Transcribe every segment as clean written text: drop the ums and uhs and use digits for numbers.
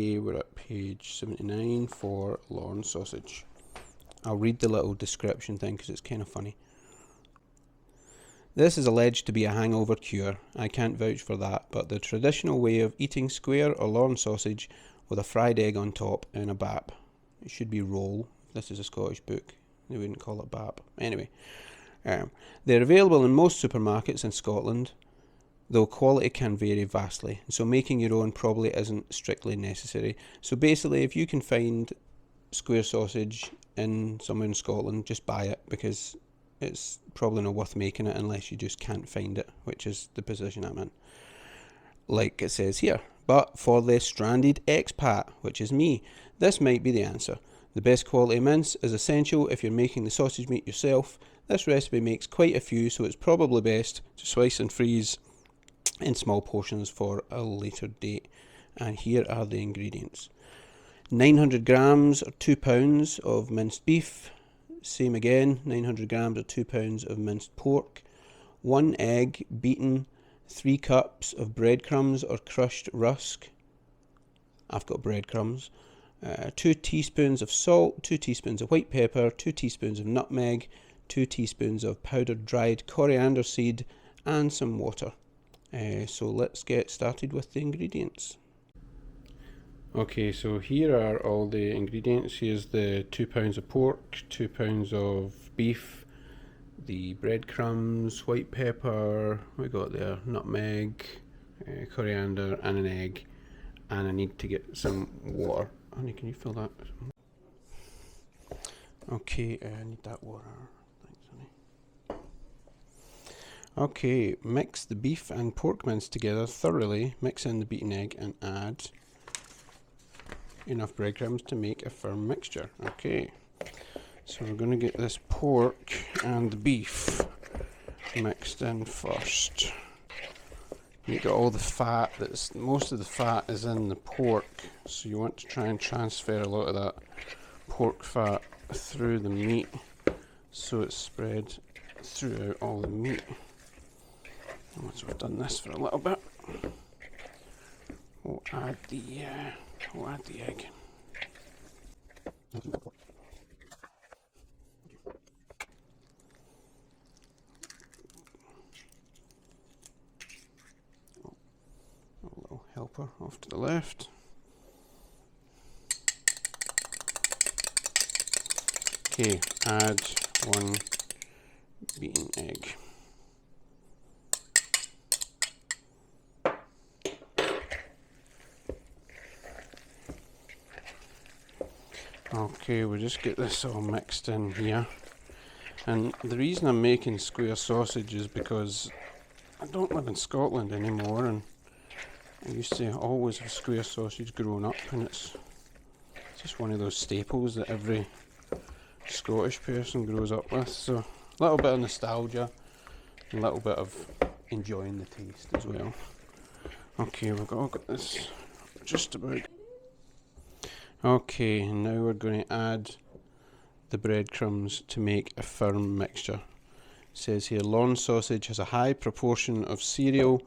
We're at page 79 for Lorne sausage. I'll read the little description thing because it's kind of funny. This is alleged to be a hangover cure. I can't vouch for that, but the traditional way of eating square or Lorne sausage with a fried egg on top in a bap. It should be roll. This is a Scottish book. They wouldn't call it bap. Anyway, they're available in most supermarkets in Scotland, though quality can vary vastly, so making your own probably isn't strictly necessary. So basically, if you can find square sausage somewhere in Scotland, just buy it, because it's probably not worth making it unless you just can't find it, which is the position I'm in, like it says here. But for the stranded expat, which is me, this might be the answer. The best quality mince is essential if you're making the sausage meat yourself. This recipe makes quite a few, so it's probably best to slice and freeze in small portions for a later date. And here are the ingredients. 900 grams or 2 pounds of minced beef. Same again, 900 grams or 2 pounds of minced pork. 1 egg beaten. 3 cups of breadcrumbs or crushed rusk. I've got breadcrumbs. 2 teaspoons of salt, 2 teaspoons of white pepper, 2 teaspoons of nutmeg, 2 teaspoons of powdered dried coriander seed, and some water. So let's get started with the ingredients. Okay, so here are all the ingredients. Here's the 2 pounds of pork, 2 pounds of beef, the breadcrumbs, white pepper, we got there, nutmeg, coriander, and an egg. And I need to get some water. Honey, can you fill that? Okay, I need that water. Thanks, honey. Okay, mix the beef and pork mince together thoroughly. Mix in the beaten egg and add enough breadcrumbs to make a firm mixture. Okay, so we're going to get this pork and the beef mixed in first. You get all the fat, most of the fat is in the pork, so you want to try and transfer a lot of that pork fat through the meat so it's spread throughout all the meat. And once we've done this for a little bit, we'll add the egg. Helper off to the left. Okay, add 1 beaten egg. Okay, we'll just get this all mixed in here. And the reason I'm making square sausage is because I don't live in Scotland anymore, and I used to always have square sausage growing up, and it's just one of those staples that every Scottish person grows up with. So a little bit of nostalgia, a little bit of enjoying the taste as well. Okay, we've all got this just about. Okay, now we're going to add the breadcrumbs to make a firm mixture. It says here, Lorne sausage has a high proportion of cereal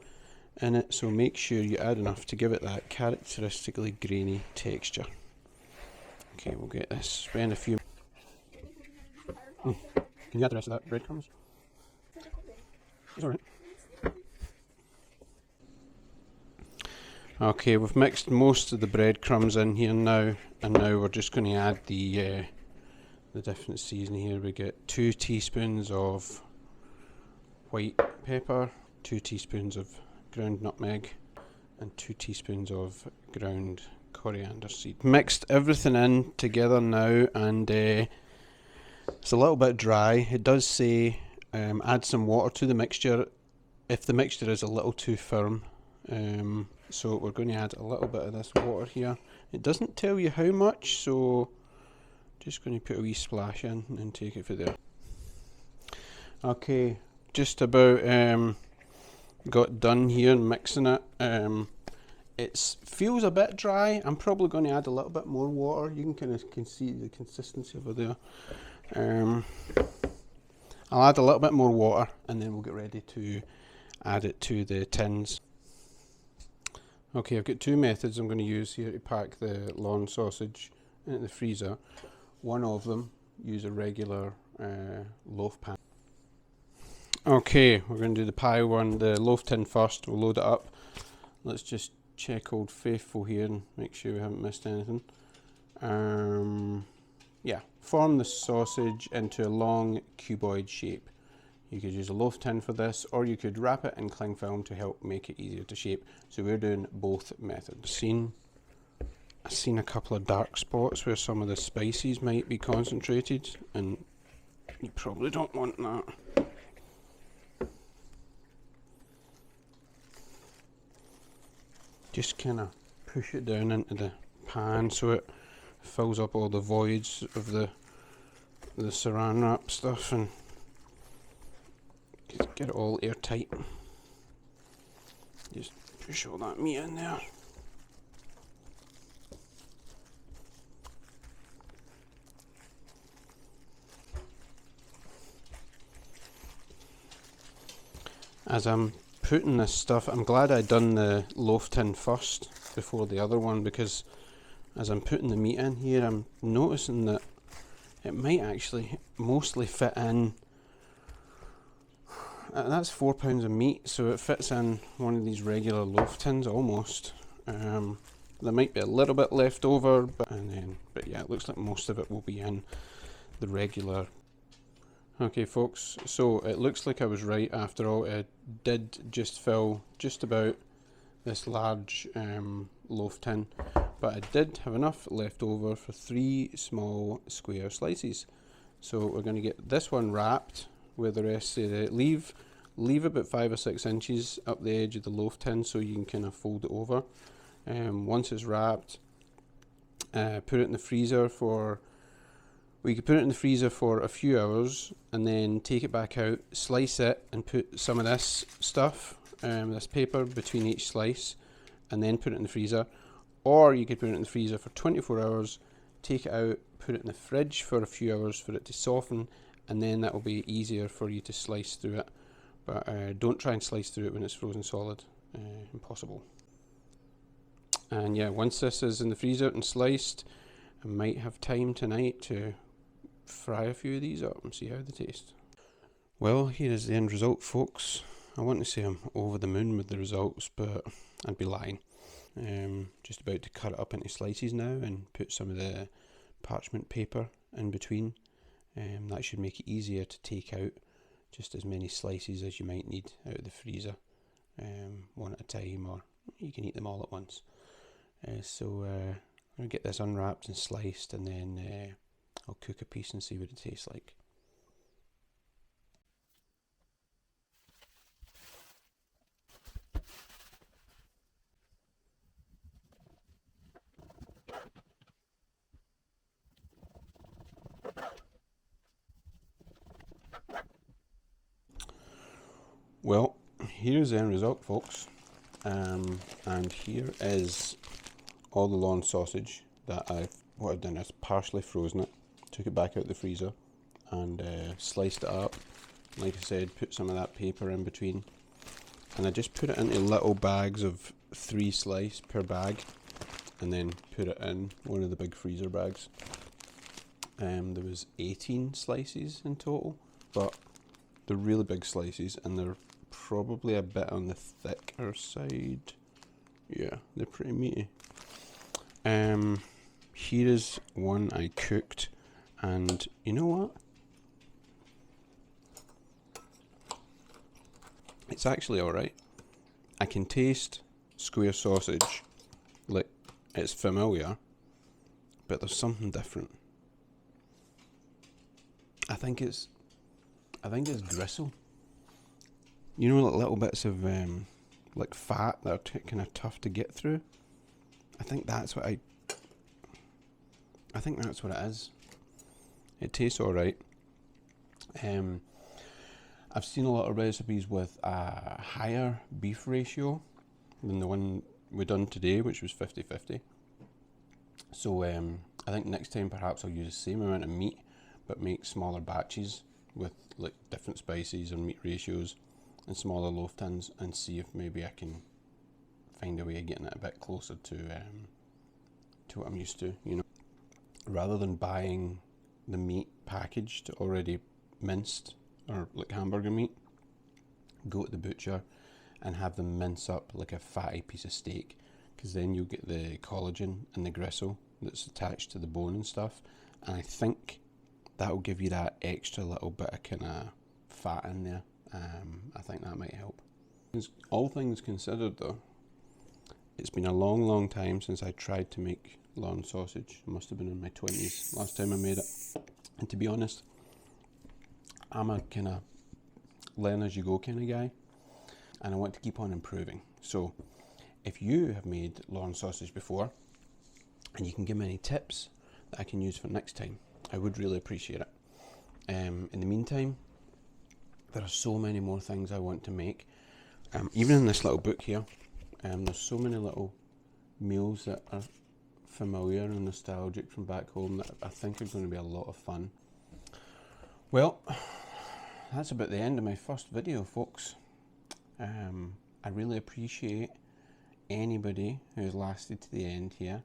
in it, so make sure you add enough to give it that characteristically grainy texture. Okay, we'll get this, spend a few. Can you add the rest of that breadcrumbs? It's alright. Okay, we've mixed most of the breadcrumbs in here now, and now we're just going to add the different seasoning here. We get 2 teaspoons of white pepper, 2 teaspoons of ground nutmeg, and 2 teaspoons of ground coriander seed. Mixed everything in together now, and it's a little bit dry. It does say add some water to the mixture if the mixture is a little too firm. So we're going to add a little bit of this water here. It doesn't tell you how much, so just going to put a wee splash in and take it from there. Okay, just about got done here mixing it. It feels a bit dry. I'm probably going to add a little bit more water. You can see the consistency over there. I'll add a little bit more water and then we'll get ready to add it to the tins. Okay, I've got two methods I'm going to use here to pack the Lorne sausage into the freezer. One of them, use a regular loaf pan. Okay, we're going to do the pie one, the loaf tin first. We'll load it up. Let's just check Old Faithful here and make sure we haven't missed anything. Yeah, form the sausage into a long cuboid shape. You could use a loaf tin for this, or you could wrap it in cling film to help make it easier to shape. So we're doing both methods. I've seen a couple of dark spots where some of the spices might be concentrated, and you probably don't want that. Just kind of push it down into the pan so it fills up all the voids of the saran wrap stuff and get it all airtight. Just push all that meat in there. As I'm putting this stuff, I'm glad I done the loaf tin first before the other one, because as I'm putting the meat in here, I'm noticing that it might actually mostly fit in. That's 4 pounds of meat, so it fits in one of these regular loaf tins almost. There might be a little bit left over, but yeah, it looks like most of it will be in the regular. Okay folks, so it looks like I was right after all. It did just fill just about this large loaf tin, but I did have enough left over for 3 small square slices. So we're going to get this one wrapped with the rest of it. Leave about 5 or 6 inches up the edge of the loaf tin so you can kind of fold it over. Once it's wrapped, put it in the freezer for. We could put it in the freezer for a few hours and then take it back out, slice it, and put some of this stuff, this paper, between each slice, and then put it in the freezer. Or you could put it in the freezer for 24 hours, take it out, put it in the fridge for a few hours for it to soften, and then that will be easier for you to slice through it. But don't try and slice through it when it's frozen solid. Impossible. And yeah, once this is in the freezer and sliced, I might have time tonight to fry a few of these up and see how they taste. Well, here is the end result, folks. I want to say I'm over the moon with the results, but I'd be lying. Just about to cut it up into slices now and put some of the parchment paper in between. That should make it easier to take out just as many slices as you might need out of the freezer, one at a time, or you can eat them all at once. So I'm going to get this unwrapped and sliced, and then I'll cook a piece and see what it tastes like. Well, here's the end result, folks. And here is all the Lorne sausage that what I've done is partially frozen it, took it back out the freezer, and sliced it up. Like I said, put some of that paper in between, and I just put it into little bags of 3 slice per bag, and then put it in one of the big freezer bags. There was 18 slices in total, but they're really big slices, and they're probably a bit on the thicker side. Yeah, they're pretty meaty. Here is one I cooked, and you know what? It's actually alright. I can taste square sausage like it's familiar, but there's something different. I think it's gristle. You know, like little bits of like fat that are kind of tough to get through. I think that's what it is. It tastes alright. I've seen a lot of recipes with a higher beef ratio than the one we done today, which was 50-50. So I think next time perhaps I'll use the same amount of meat, but make smaller batches with like different spices and meat ratios and smaller loaf tins, and see if maybe I can find a way of getting it a bit closer to what I'm used to, you know. Rather than buying the meat packaged already minced or like hamburger meat, go to the butcher and have them mince up like a fatty piece of steak, because then you'll get the collagen and the gristle that's attached to the bone and stuff, and I think that will give you that extra little bit of kind of fat in there. I think that might help. All things considered though, it's been a long time since I tried to make Lorne sausage. It must have been in my 20s last time I made it, and to be honest, I'm a kind of learn as you go kind of guy, and I want to keep on improving. So if you have made Lorne sausage before and you can give me any tips that I can use for next time, I would really appreciate it. In the meantime, there are so many more things I want to make. Even in this little book here, there's so many little meals that are familiar and nostalgic from back home that I think are going to be a lot of fun. Well, that's about the end of my first video, folks. I really appreciate anybody who's lasted to the end here.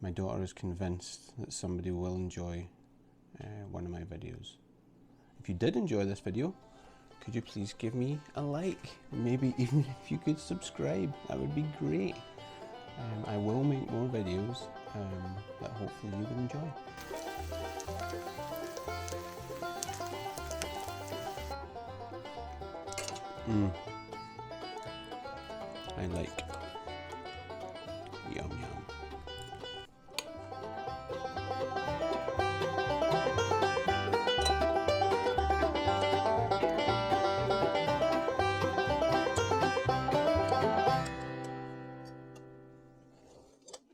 My daughter is convinced that somebody will enjoy one of my videos. If you did enjoy this video, could you please give me a like? Maybe even if you could subscribe, that would be great. I will make more videos that hopefully you will enjoy. I like